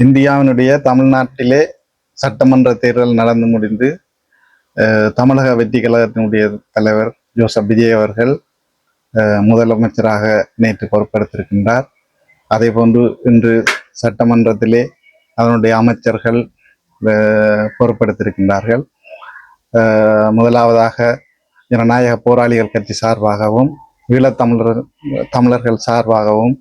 இந்தியாவினுடைய தமிழ்நாட்டிலே சட்டமன்ற தேர்தல் நடந்து முடிந்து தமிழக வெற்றி கழகத்தினுடைய தலைவர் ஜோசப் விஜய் அவர்கள் முதலமைச்சராக நேற்று பொறுப்பெடுத்திருக்கின்றார். அதே போன்று இன்று சட்டமன்றத்திலே அதனுடைய அமைச்சர்கள் பொறுப்பெடுத்திருக்கின்றார்கள். முதலாவதாக ஜனநாயக போராளிகள் கட்சி சார்பாகவும் தமிழர்கள் சார்பாகவும்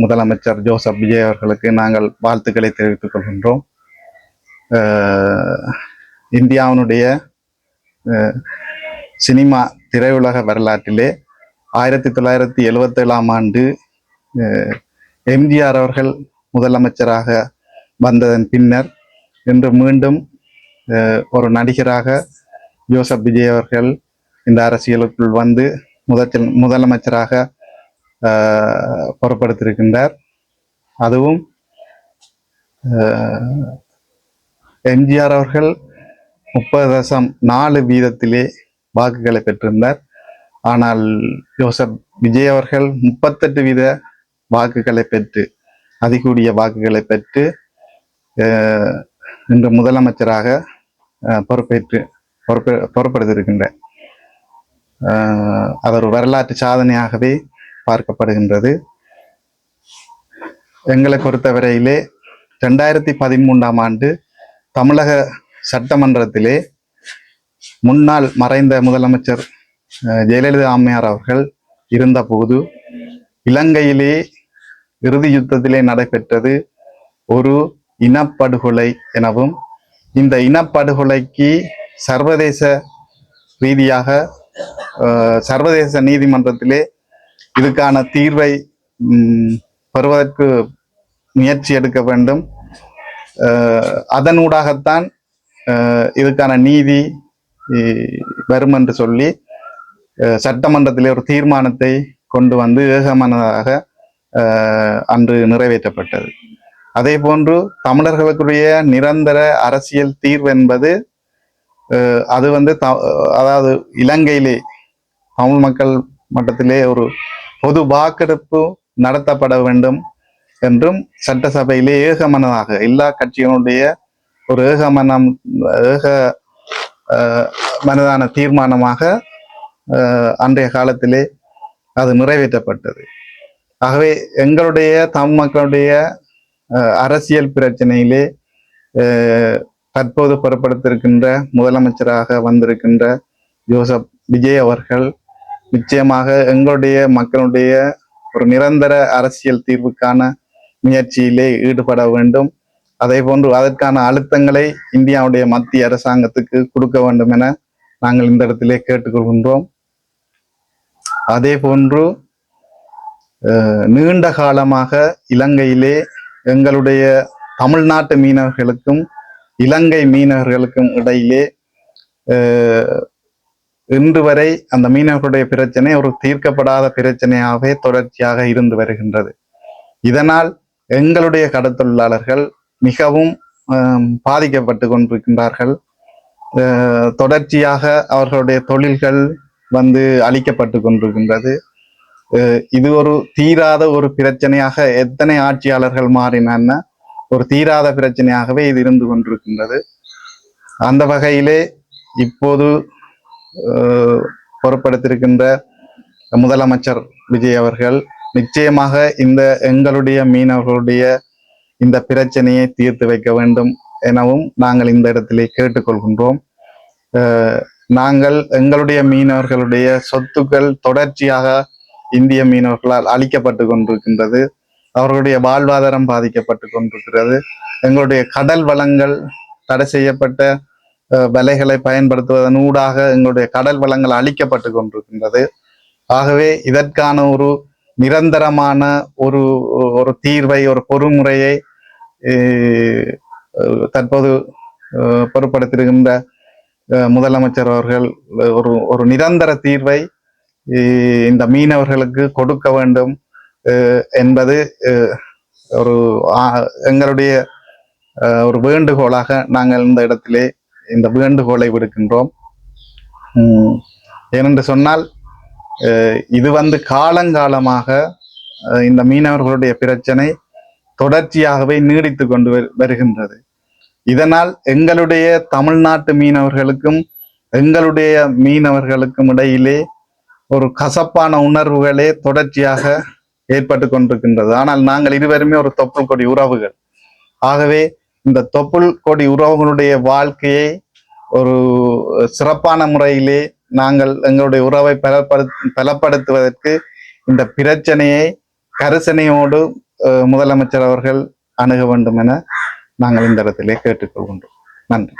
முதலமைச்சர் ஜோசப் விஜய் அவர்களுக்கு நாங்கள் வாழ்த்துக்களை தெரிவித்துக் கொள்கின்றோம். இந்தியாவினுடைய சினிமா திரையுலக வரலாற்றிலே 1977ஆம் ஆண்டு எம்ஜிஆர் அவர்கள் முதலமைச்சராக வந்ததன் பின்னர் இன்று மீண்டும் ஒரு நடிகராக ஜோசப் விஜய் அவர்கள் இந்த அரசியலுக்குள் வந்து முதலமைச்சராக பொறுப்பெடுத்திருக்கின்றார். அதுவும் எம்ஜிஆர் அவர்கள் 30.4% வாக்குகளை பெற்றிருந்தார். ஆனால் ஜோசப் விஜய் அவர்கள் 38% வாக்குகளை பெற்று அதிகூடிய வாக்குகளை பெற்று இன்று முதலமைச்சராக பொறுப்பெடுத்திருக்கின்றார். அது ஒரு வரலாற்று சாதனையாகவே பார்க்கப்படுகின்றது. எங்களை பொறுத்தவரையிலே 2013ஆம் ஆண்டு தமிழக சட்டமன்றத்திலே முன்னாள் மறைந்த முதலமைச்சர் ஜெயலலிதா அம்மையார் அவர்கள் இருந்தபோது இலங்கையிலே இறுதி யுத்தத்திலே நடைபெற்றது ஒரு இனப்படுகொலை எனவும் இந்த இனப்படுகொலைக்கு சர்வதேச ரீதியாக சர்வதேச நீதிமன்றத்திலே இதுக்கான தீர்வை பெறுவதற்கு முயற்சி எடுக்க வேண்டும். அதனூடாகத்தான் இதுக்கான நீதி வரும் என்று சொல்லி சட்டமன்றத்திலே ஒரு தீர்மானத்தை கொண்டு வந்து ஏகமனதாக அன்று நிறைவேற்றப்பட்டது. அதே போன்று தமிழர்களுக்குரிய நிரந்தர அரசியல் தீர்வு என்பது அது வந்து அதாவது இலங்கையிலே தமிழ் மக்கள் மட்டத்திலே ஒரு பொது வாக்கெடுப்பு நடத்தப்பட வேண்டும் என்றும் சட்டசபையிலே ஏகமனதாக எல்லா கட்சிகளுடைய ஒரு மனதான தீர்மானமாக அன்றைய காலத்திலே அது நிறைவேற்றப்பட்டது. ஆகவே எங்களுடைய தமிழ் மக்களுடைய அரசியல் பிரச்சனையிலே தற்போது பொறுப்படுத்திருக்கின்ற முதலமைச்சராக வந்திருக்கின்ற ஜோசப் விஜய் அவர்கள் நிச்சயமாக எங்களுடைய மக்களுடைய ஒரு நிரந்தர அரசியல் தீர்வுக்கான முயற்சியிலே ஈடுபட வேண்டும். அதே போன்று அதற்கான அழுத்தங்களை இந்தியாவுடைய மத்திய அரசாங்கத்துக்கு கொடுக்க வேண்டும் என நாங்கள் இந்த இடத்திலே கேட்டுக்கொள்கின்றோம். அதே போன்று நீண்ட காலமாக இலங்கையிலே எங்களுடைய தமிழ்நாட்டு மீனவர்களுக்கும் இலங்கை மீனவர்களுக்கும் இடையிலே இன்று வரை அந்த மீனவர்களுடைய பிரச்சனை ஒரு தீர்க்கப்படாத பிரச்சனையாகவே தொடர்ச்சியாக இருந்து வருகின்றது. இதனால் எங்களுடைய கடற்தொழிலாளர்கள் மிகவும் பாதிக்கப்பட்டு கொண்டிருக்கின்றார்கள். தொடர்ச்சியாக அவர்களுடைய தொழில்கள் வந்து அழிக்கப்பட்டு கொண்டிருக்கின்றது. இது ஒரு தீராத ஒரு பிரச்சனையாக எத்தனை ஆட்சியாளர்கள் மாறினான்னா ஒரு தீராத பிரச்சனையாகவே இது இருந்து கொண்டிருக்கின்றது. அந்த வகையிலே இப்போது பொறுப்படுத்திருக்கின்ற முதலமைச்சர் விஜய் அவர்கள் நிச்சயமாக இந்த எங்களுடைய மீனவர்களுடைய இந்த பிரச்சனையை தீர்த்து வைக்க வேண்டும் எனவும் நாங்கள் இந்த இடத்திலே கேட்டுக்கொள்கின்றோம். நாங்கள் எங்களுடைய மீனவர்களுடைய சொத்துக்கள் தொடர்ச்சியாக இந்திய மீனவர்களால் அழிக்கப்பட்டு கொண்டிருக்கின்றது. அவர்களுடைய வாழ்வாதாரம் பாதிக்கப்பட்டு கொண்டிருக்கிறது. எங்களுடைய கடல் வளங்கள் தடை செய்யப்பட்ட வலைகளை பயன்படுத்துவதன் ஊடாக எங்களுடைய கடல் வளங்கள் அழிக்கப்பட்டு கொண்டிருக்கின்றது. ஆகவே இதற்கான ஒரு நிரந்தரமான ஒரு தீர்வை ஒரு பொறுமுறையை தற்போது பொறுப்படுத்திருக்கின்ற முதலமைச்சர் அவர்கள் ஒரு நிரந்தர தீர்வை இந்த மீனவர்களுக்கு கொடுக்க வேண்டும் என்பது ஒரு எங்களுடைய ஒரு வேண்டுகோளாக நாங்கள் இந்த இடத்திலே இந்த வேண்டுகோளை விடுக்கின்றோம். ஏனென்று சொன்னால் இது வந்து காலங்காலமாக இந்த மீனவர்களுடைய பிரச்சனை தொடர்ச்சியாகவே நீடித்து கொண்டு வருகின்றது. இதனால் எங்களுடைய தமிழ்நாட்டு மீனவர்களுக்கும் எங்களுடைய மீனவர்களுக்கும் இடையிலே ஒரு கசப்பான உணர்வுகளே தொடர்ச்சியாக ஏற்பட்டு கொண்டிருக்கின்றது. ஆனால் நாங்கள் இருவருமே ஒரு தொப்புள் கொடி உறவுகள். ஆகவே இந்த தொப்புள் கொடி உறவுகளுடைய வாழ்க்கையை ஒரு சிறப்பான முறையிலே நாங்கள் எங்களுடைய உறவை பலப்படுத்துவதற்கு இந்த பிரச்சனையை கரிசனையோடு முதலமைச்சர் அவர்கள் அணுக வேண்டும் என நாங்கள் இந்த இடத்திலே கேட்டுக்கொள்கின்றோம். நன்றி.